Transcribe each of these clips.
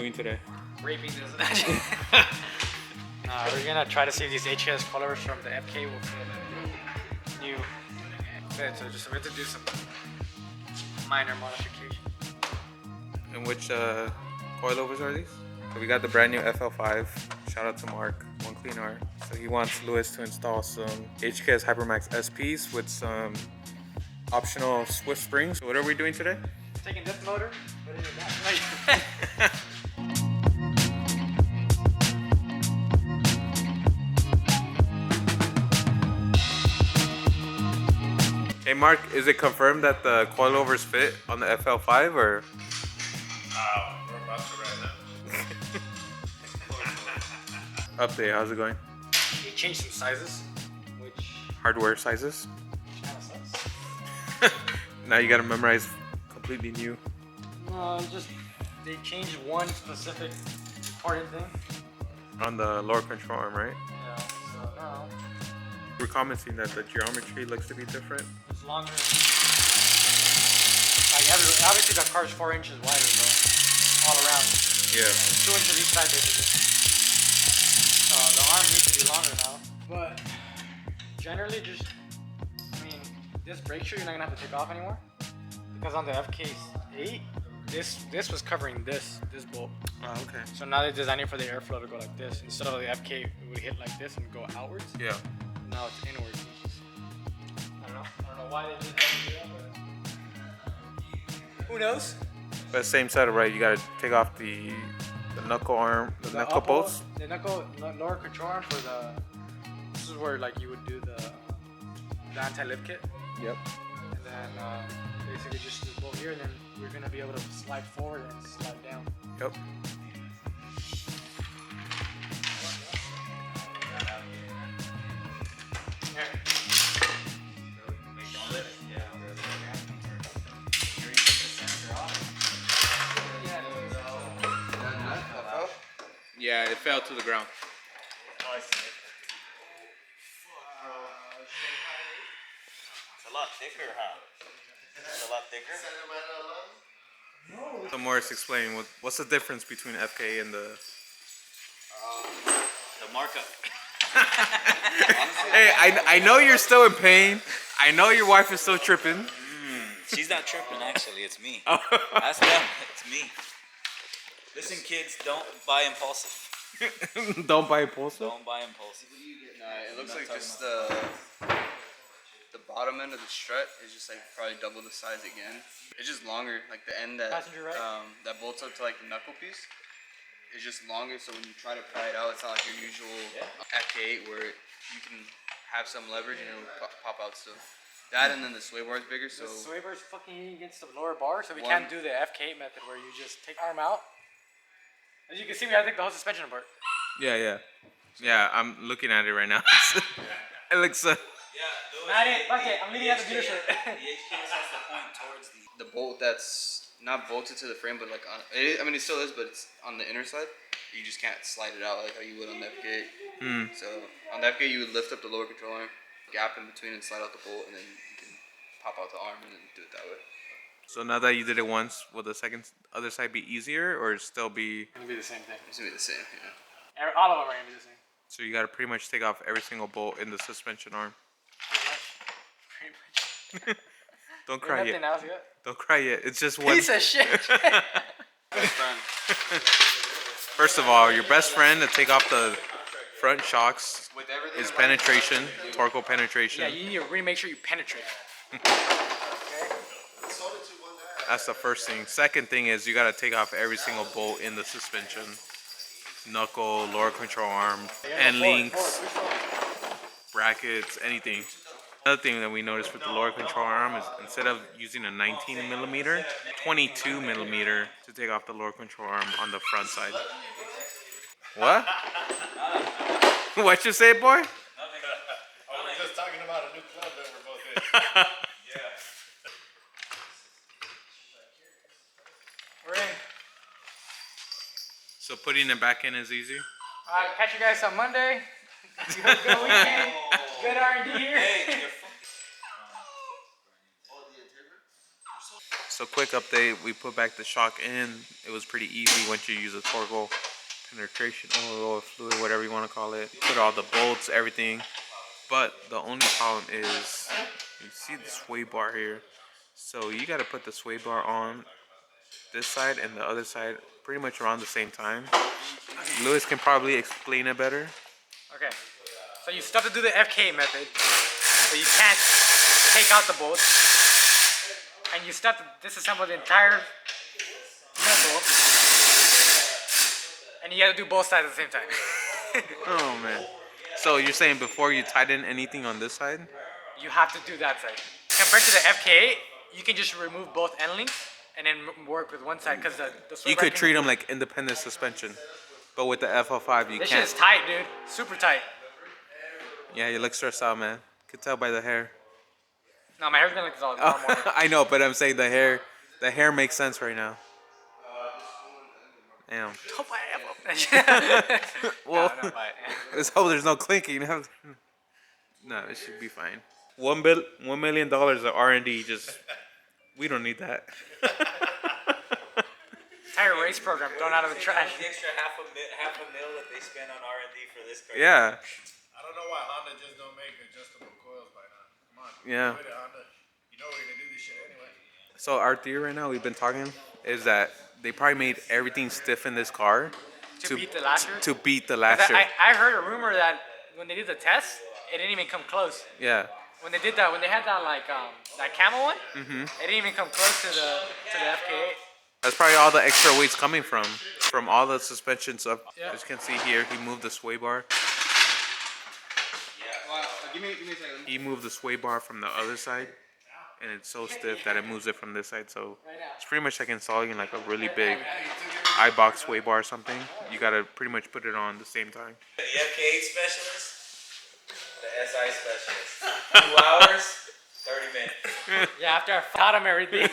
doing today? Raping this. We're gonna try to see if these HS coilovers from the FK will fit the new fit. So just we have to do some minor modification. And which coilovers are these? So we got the brand new FL5. Shout out to Mark, One Clean Art. So he wants Lewis to install some HKS Hypermax SPs with some optional Swift springs. So what are we doing today? Taking this motor, put it in that. Hey Mark, is it confirmed that the coilovers fit on the FL5 or? We're about to right now. Update, how's it going? They changed some sizes, which Hardware sizes? kind of sucks. Now you gotta memorize completely new. No, just they changed one specific important thing. On the lower control arm, right? Yeah, so now We're commenting that the geometry looks to be different. it's longer. Like obviously the car's 4 inches wider though, all around. Yeah. And 2 inches each side basically. So the arm needs to be longer now. But generally just, I mean, this brake shoe you're not gonna have to take off anymore. Because on the FK8, this was covering this bolt. Oh, okay. So now they're designing for the airflow to go like this. Instead of the FK, it would hit like this and go outwards. Yeah. Now it's inwards. I don't know why they did that, but who knows? But same setup, right? You gotta take off the knuckle arm, the knuckle upper- bolts. The lower control arm for the. This is where like you would do the anti-lift kit, Yep. and then basically just this bolt here, and then we're gonna be able to slide forward and slide down. Yep. Yeah, it fell to the ground. It's a lot thicker, huh? It's a lot thicker. So Morris, explain what's the difference between FK and the. The markup. Hey, I know you're still in pain. I know your wife is still tripping. She's not tripping, actually. It's me. Ask them. It's me. Listen, kids, don't buy impulsive. Don't buy impulsive. Don't buy impulsive. It looks like just the bottom end of the strut is just like probably double the size again. It's just longer, like the end that Passenger right? that bolts up to like the knuckle piece is just longer. So when you try to pry it out, it's not like your usual FK8 where you can have some leverage and it'll pop out still. That and then the sway bar is bigger. So The sway bar's fucking against the lower bar, so we can't do the FK8 method where you just take arm out. As you can see, we have to take the whole suspension apart. Yeah. I'm looking at it right now. It looks. I'm leaving at the dealership. The HKS has the point towards the bolt that's not bolted to the frame, but like on it, I mean it still is, but it's on the inner side. You just can't slide it out like how you would on the FK8. So on the FK8 you would lift up the lower control arm, gap in between, and slide out the bolt, and then you can pop out the arm and then do it that way. So now that you did it once, will the other side be easier or still be? It's gonna be the same thing. It's gonna be the same, yeah. All of them are gonna be the same. So you gotta pretty much take off every single bolt in the suspension arm. Pretty much. Don't cry Nothing yet. else yet. Don't cry yet. It's just one. Piece of shit. Best friend. First of all, your best friend to take off the front shocks With everything is penetration, torque penetration. Yeah, you need to really make sure you penetrate. That's the first thing. Second thing is you gotta take off every single bolt in the suspension. Knuckle, lower control arm, end links, brackets, anything. Another thing that we noticed with the lower control arm is instead of using a 19 millimeter, 22 millimeter to take off the lower control arm on the front side. What? What you say, boy? I was just talking about a new club that we're both in. We're in. So putting it back in is easy? Alright, catch you guys on Monday. Good weekend. Good R&D here. So quick update, we put back the shock in. It was pretty easy once you use a torque penetration oil or fluid, whatever you want to call it. Put all the bolts, everything. But the only problem is, you see the sway bar here. So you got to put the sway bar on this side and the other side pretty much around the same time. Lewis can probably explain it better. Okay, so you still have to do the FK method, so you can't take out the bolts, and you still have to disassemble the entire knuckle, and you have to do both sides at the same time. Oh man. So you're saying before you tighten anything on this side? You have to do that side. Compared to the FK8, you can just remove both end links and then work with one side, because the sway You bar could treat them like independent suspension. But with the FL5 you this shit can't. is tight, dude. Super tight. Yeah, you look stressed out, man. Could tell by the hair. No, my hair's been like this all morning. I know, but I'm saying the hair makes sense right now. Damn. Don't buy an FL. Well, No, don't buy it. let's hope there's no clinking. No, it should be fine. $1 million of R&D, just we don't need that. Entire race program thrown out of the trash. The extra half a mil that they spend on R&D for this car. Yeah. I don't know why Honda just don't make adjustable coils by now. Come on. Yeah. Do it, Honda. You know we're gonna do this shit anyway. So our theory right now, we've been talking, is that they probably made everything stiff in this car To beat the last year? To beat the 'Cause last year. I heard a rumor that when they did the test, it didn't even come close. Yeah. When they did that, when they had that like that camel one, it didn't even come close to the FK8. That's probably all the extra weight's coming from all the suspension stuff. Yeah. As you can see here, he moved the sway bar. Well, give me a second. He moved the sway bar from the other side, and it's so stiff that it moves it from this side. So it's pretty much like installing like a really big I-box sway bar or something. You gotta pretty much put it on the same time. The FK8 specialist, the SI specialist. 2 hours, 30 minutes. Yeah, after I taught him everything.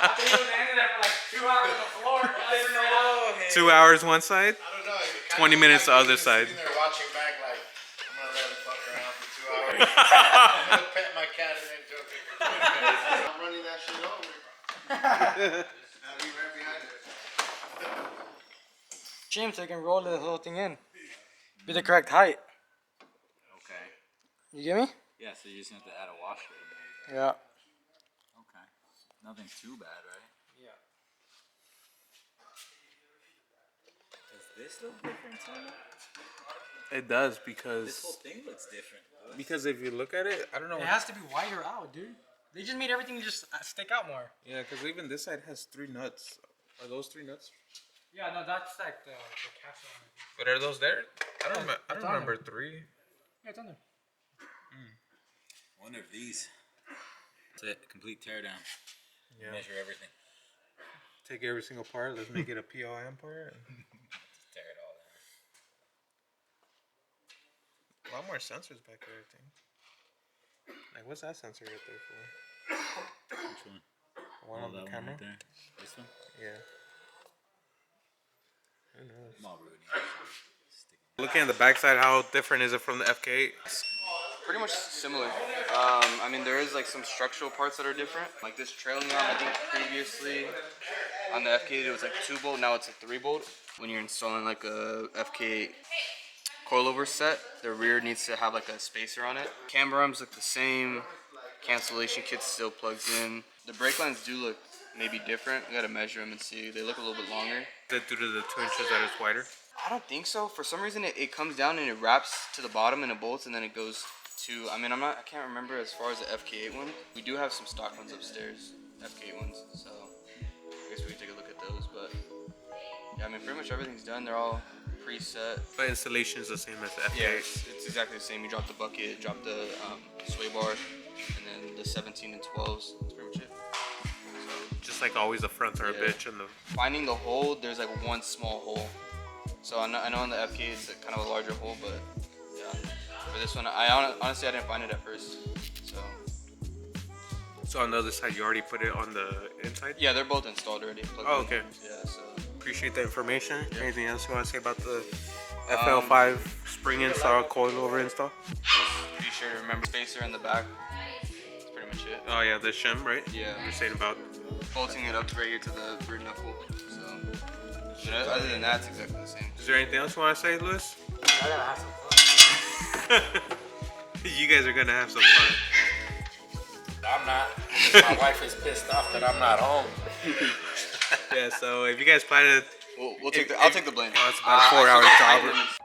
After he was hanging there for like 2 hours on the floor. I didn't know. 2 hours one side, I don't know. it 20 kinda minutes looks the like other he's side. Sitting there watching back like, I'm gonna let him fuck around for 2 hours. I'm gonna pet my cat and then joke it for 20 minutes. I'm running that shit over. I'll be right behind it. Jim, so you can roll the whole thing in. Be the correct height. Okay. You get me? Yeah, so you just have to add a washer. Yeah. Okay. Nothing too bad, right? Yeah. Does this look different too? It does This because whole thing looks different. if you look at it, I don't know. It has to be wider out, dude. They just made everything just stick out more. Yeah, because even this side has 3 nuts. Are those 3 nuts? Yeah, no, that's like the castle. But are those there? I don't it's on remember there. 3. Yeah, it's on there. I wonder if these. That's it. Complete teardown. Yeah. Measure everything. Take every single part. Let's make it a POM part. Just tear it all down. A lot more sensors back there, I think. Like, what's that sensor right there for? Which one? One on the that camera? one right there. This one? Yeah. Who knows? I'm all Rudy. Looking at the backside, how different is it from the FK8? Pretty much similar. I mean, there is like some structural parts that are different. Like this trailing arm, I think previously on the FK8 it was like 2 bolt, now it's a 3 bolt. When you're installing like a FK8 coilover set, the rear needs to have like a spacer on it. Camber arms look the same. Cancellation kit still plugs in. The brake lines do look maybe different. We gotta measure them and see. They look a little bit longer. Is it due to the 2 inches that it's wider? I don't think so. For some reason, it comes down and it wraps to the bottom and it bolts, and then it goes to. I mean, I can't remember as far as the FK8 one. We do have some stock ones upstairs, FK8 ones. So I guess we can take a look at those. But yeah, I mean, pretty much everything's done. They're all preset. But installation is the same as the FK8. Yeah, it's exactly the same. You drop the bucket, drop the sway bar, and then the 17 and 12s. That's pretty much it. Just like always, the fronts are a bitch, and the Finding the hole, there's like one small hole. So I know on the FK it's kind of a larger hole, but yeah. For this one, honestly I didn't find it at first. So on the other side, you already put it on the inside? Yeah, they're both installed already. plugged Oh, in. okay. Yeah, so Appreciate the information. Anything else you want to say about the FL5 spring install, coilover install? be sure to remember spacer in the back. That's pretty much it. shit. Oh yeah, the shim, right? Yeah. You're saying about. Bolting it up right here to the rear knuckle. So, but other than that, it's exactly the same. Is there anything else you want to say, Luis? I gotta have some fun. You guys are gonna have some fun. I'm not. My wife is pissed off that I'm not home. Yeah. So if you guys plan to, I'll take the blame. oh, it's about a 4-hour job.